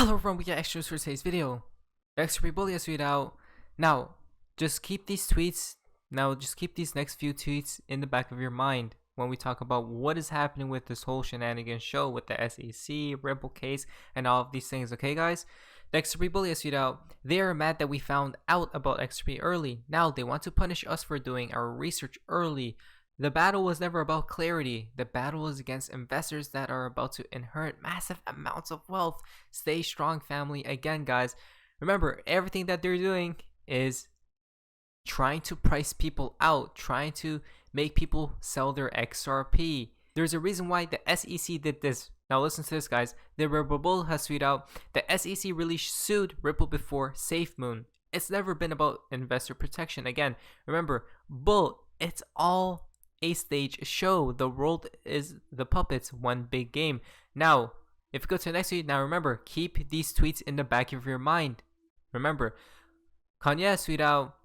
Hello everyone, we got extras for today's video. XRP Bully has tweeted out. Now, just keep these tweets, just keep these next few tweets in the back of your mind when we talk about what is happening with this whole shenanigans show with the SEC, Ripple case, and all of these things, okay guys? The XRP Bully has tweeted out, they are mad that we found out about XRP early. Now, they want to punish us for doing our research early. The battle was never about clarity. The battle is against investors that are about to inherit massive amounts of wealth. Stay strong, family. Again, guys, remember, everything that they're doing is trying to price people out, trying to make people sell their XRP. There's a reason why the SEC did this. Now listen to this, guys. The Ripple Bull has tweeted out, the SEC really sued Ripple before SafeMoon. It's never been about investor protection. Again, remember, Bull, it's all a stage show. The world is the puppets, one big game. Now, if you go to the next tweet, now remember, keep these tweets in the back of your mind. Remember, Kanye has tweeted out,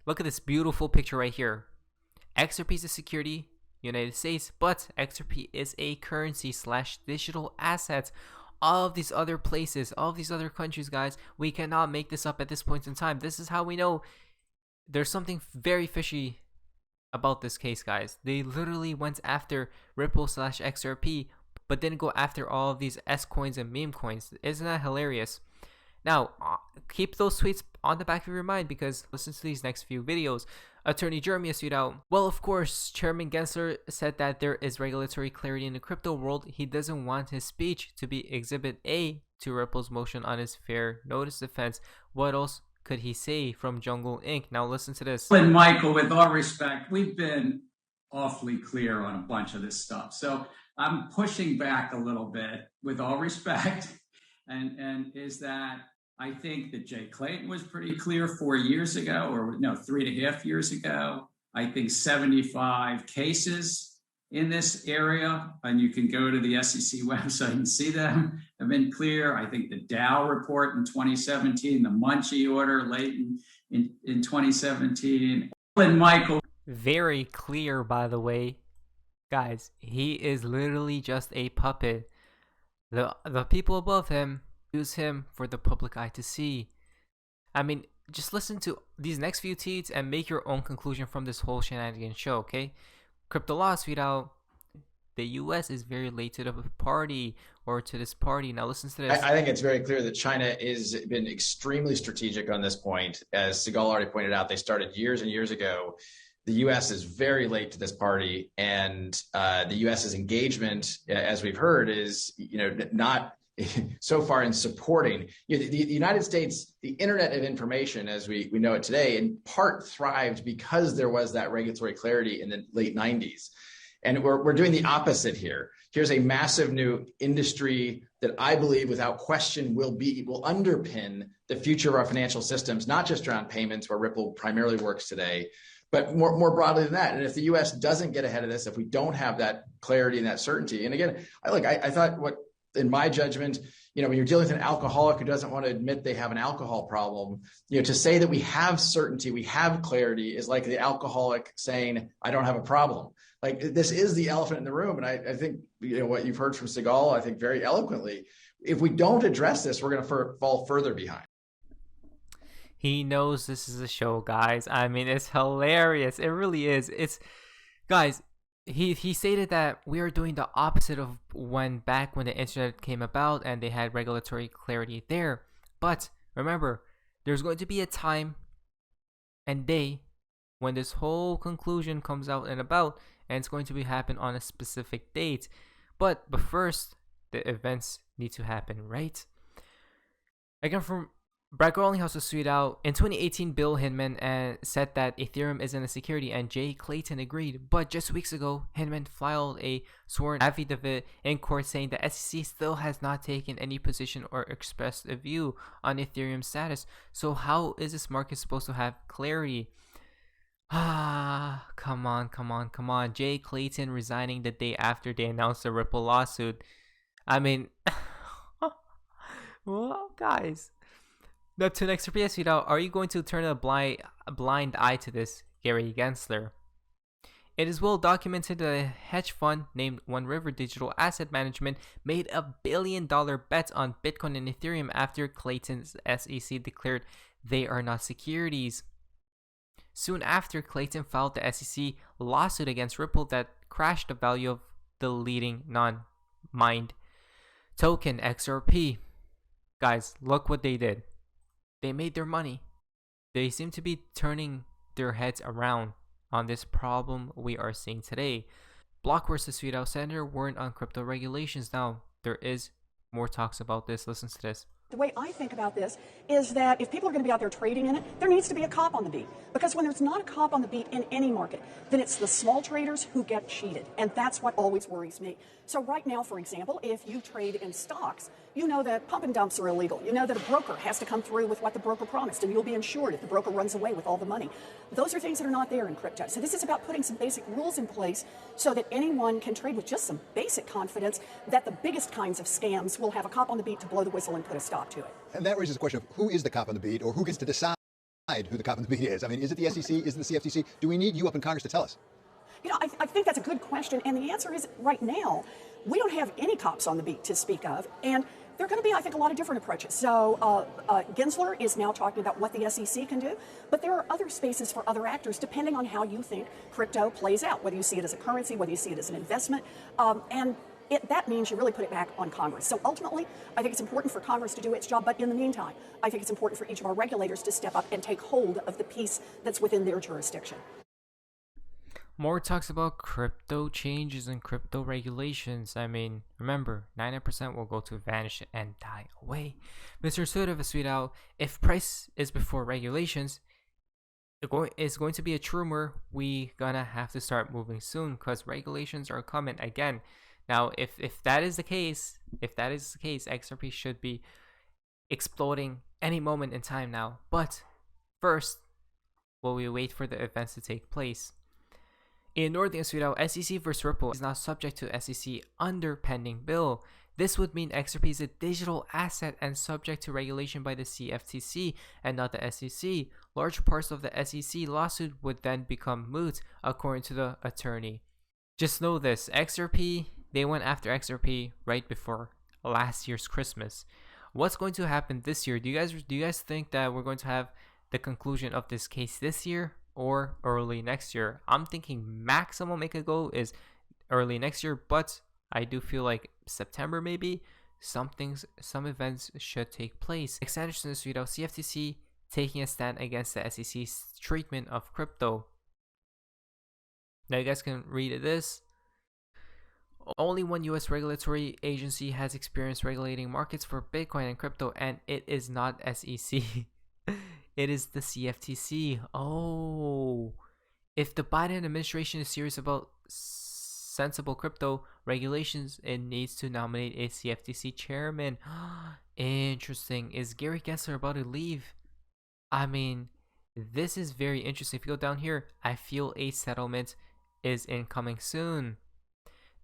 look at this beautiful picture right here. XRP is a security, United States, but XRP is a currency / digital assets. All of these other places, all of these other countries, guys, we cannot make this up at this point in time. This is how we know there's something very fishy about this case, guys. They literally went after Ripple / XRP, but didn't go after all of these S coins and meme coins. Isn't that hilarious? Now, keep those tweets on the back of your mind, because listen to these next few videos. Attorney Jeremy has tweeted out, well, of course, Chairman Gensler said that there is regulatory clarity in the crypto world. He doesn't want his speech to be Exhibit A to Ripple's motion on his fair notice defense. What else could he say from Jungle Inc? Now listen to this. And Michael, with all respect, we've been awfully clear on a bunch of this stuff. So I'm pushing back a little bit, with all respect, and is that I think that Jay Clayton was pretty clear 4 years ago, or no, 3.5 years ago. I think 75 cases in this area, and you can go to the SEC website and see them, have been clear. I think the Dow report in 2017, the Munchie order late in 2017. And Michael. Very clear, by the way. Guys, he is literally just a puppet. The people above him use him for the public eye to see. I mean, just listen to these next few tweets and make your own conclusion from this whole shenanigans show, okay? Crypto Laws tweet out, the US is very late to the party, or to this party. Now listen to this. I think it's very clear that China has been extremely strategic on this point. As Sigal already pointed out, they started years and years ago. The US is very late to this party, and the US's engagement, as we've heard, is not so far in supporting the United States. The Internet of Information, as we know it today, in part thrived because there was that regulatory clarity in the late 90s. And we're doing the opposite here. Here's a massive new industry that I believe without question will underpin the future of our financial systems, not just around payments, where Ripple primarily works today, but more broadly than that. And if the US doesn't get ahead of this, if we don't have that clarity and that certainty, and again, I thought in my judgment, when you're dealing with an alcoholic who doesn't want to admit they have an alcohol problem, to say that we have certainty, we have clarity, is like the alcoholic saying, I don't have a problem. Like, this is the elephant in the room. And I think, what you've heard from Sigal, I think very eloquently, if we don't address this, we're going to fall further behind. He knows this is a show, guys. I mean, it's hilarious. It really is. Guys, he stated that we are doing the opposite of back when the internet came about and they had regulatory clarity there. But remember, there's going to be a time and day when this whole conclusion comes out and about, and it's going to happen on a specific date. But first, the events need to happen, right? Again, from Brad Garlinghouse was tweeted out, in 2018, Bill Hinman said that Ethereum isn't a security, and Jay Clayton agreed. But just weeks ago, Hinman filed a sworn affidavit in court saying the SEC still has not taken any position or expressed a view on Ethereum's status. So how is this market supposed to have clarity? Come on. Jay Clayton resigning the day after they announced the Ripple lawsuit. I mean, well, guys. Now to next tweet out, are you going to turn a blind eye to this, Gary Gensler? It is well documented that a hedge fund named One River Digital Asset Management made $1 billion bet on Bitcoin and Ethereum after Clayton's SEC declared they are not securities. Soon after, Clayton filed the SEC lawsuit against Ripple that crashed the value of the leading non-mined token, XRP. Guys, look what they did. They made their money. They seem to be turning their heads around on this problem we are seeing today. Block versus Sweetout Senator warned on crypto regulations. Now, there is more talks about this. Listen to this. The way I think about this is that if people are going to be out there trading in it, there needs to be a cop on the beat. Because when there's not a cop on the beat in any market, then it's the small traders who get cheated. And that's what always worries me. So right now, for example, if you trade in stocks, you know that pump and dumps are illegal. You know that a broker has to come through with what the broker promised, and you'll be insured if the broker runs away with all the money. Those are things that are not there in crypto. So this is about putting some basic rules in place so that anyone can trade with just some basic confidence that the biggest kinds of scams will have a cop on the beat to blow the whistle and put a stop to it. And that raises the question of who is the cop on the beat, or who gets to decide who the cop on the beat is? I mean, is it the SEC? Is it the CFTC? Do we need you up in Congress to tell us? You know, I think that's a good question, and the answer is right now, we don't have any cops on the beat to speak of, and there are going to be, I think, a lot of different approaches. So Gensler is now talking about what the SEC can do, but there are other spaces for other actors depending on how you think crypto plays out, whether you see it as a currency, whether you see it as an investment, and that means you really put it back on Congress. So ultimately, I think it's important for Congress to do its job, but in the meantime, I think it's important for each of our regulators to step up and take hold of the piece that's within their jurisdiction. More talks about crypto changes and crypto regulations. I mean, remember, 90% will go to vanish and die away. Mr. Sweet of a Sweet Out, if price is before regulations, it's going to be a rumor. We gonna have to start moving soon because regulations are coming again. Now, if that is the case, XRP should be exploding any moment in time now. But first, while we wait for the events to take place. In Northern Sweden, SEC vs Ripple is now subject to SEC under pending bill. This would mean XRP is a digital asset and subject to regulation by the CFTC and not the SEC. Large parts of the SEC lawsuit would then become moot, according to the attorney. Just know this, they went after XRP right before last year's Christmas. What's going to happen this year? Do you guys think that we're going to have the conclusion of this case this year or early next year? I'm thinking maximum it could go is early next year, but I do feel like September maybe some events should take place. Alexander Sweden, CFTC taking a stand against the SEC's treatment of crypto. Now you guys can read this. Only one U.S. regulatory agency has experience regulating markets for Bitcoin and crypto, and it is not SEC. It is the CFTC. Oh, if the Biden administration is serious about sensible crypto regulations, it needs to nominate a CFTC chairman. Interesting. Is Gary Gensler about to leave? I mean, this is very interesting. If you go down here, I feel a settlement is incoming soon.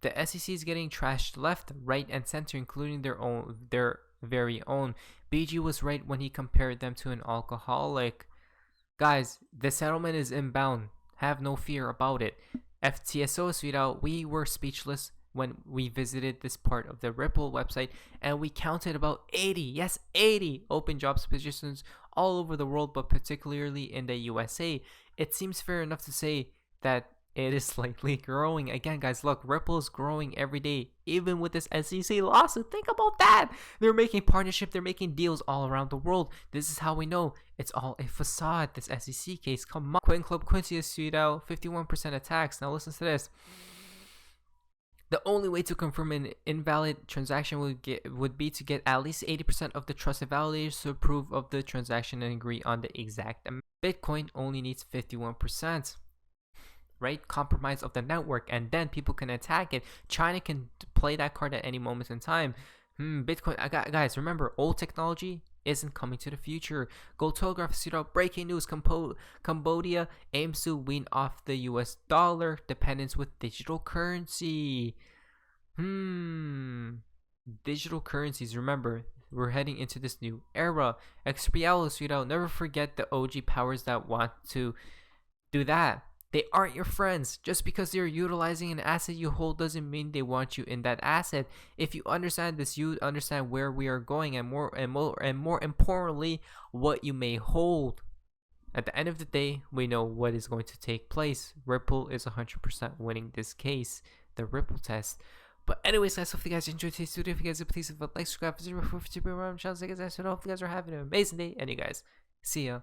The SEC is getting trashed left, right, and center, including their very own. BG was right when he compared them to an alcoholic. Guys, the settlement is inbound. Have no fear about it. FTSO sweetout, we were speechless when we visited this part of the Ripple website and we counted about 80 open jobs positions all over the world, but particularly in the USA. It seems fair enough to say that it is slightly growing. Again, guys, look, Ripple is growing every day, even with this SEC lawsuit. Think about that. They're making partnership. They're making deals all around the world. This is how we know it's all a facade. This SEC case, come on. Coin Club Quincy is sued out, 51% attacks. Now listen to this. The only way to confirm an invalid transaction would be to get at least 80% of the trusted validators to approve of the transaction and agree on the exact amount. Bitcoin only needs 51%. Right, compromise of the network, and then people can attack it. China can play that card at any moment in time. Bitcoin, guys, remember, old technology isn't coming to the future. Gold Telegraph is out. Breaking news: Cambodia aims to wean off the U.S. dollar dependence with digital currency. Digital currencies. Remember, we're heading into this new era. XRP ADDRESS, never forget the OG powers that want to do that. They aren't your friends. Just because they're utilizing an asset you hold doesn't mean they want you in that asset. If you understand this, you understand where we are going, and more importantly, what you may hold. At the end of the day, we know what is going to take place. Ripple is 100% winning this case, the Ripple test. But anyways, guys, hopefully you guys enjoyed today's video. If you guys did, please like, subscribe, visit my channel. So you guys are having an amazing day, and you guys see ya.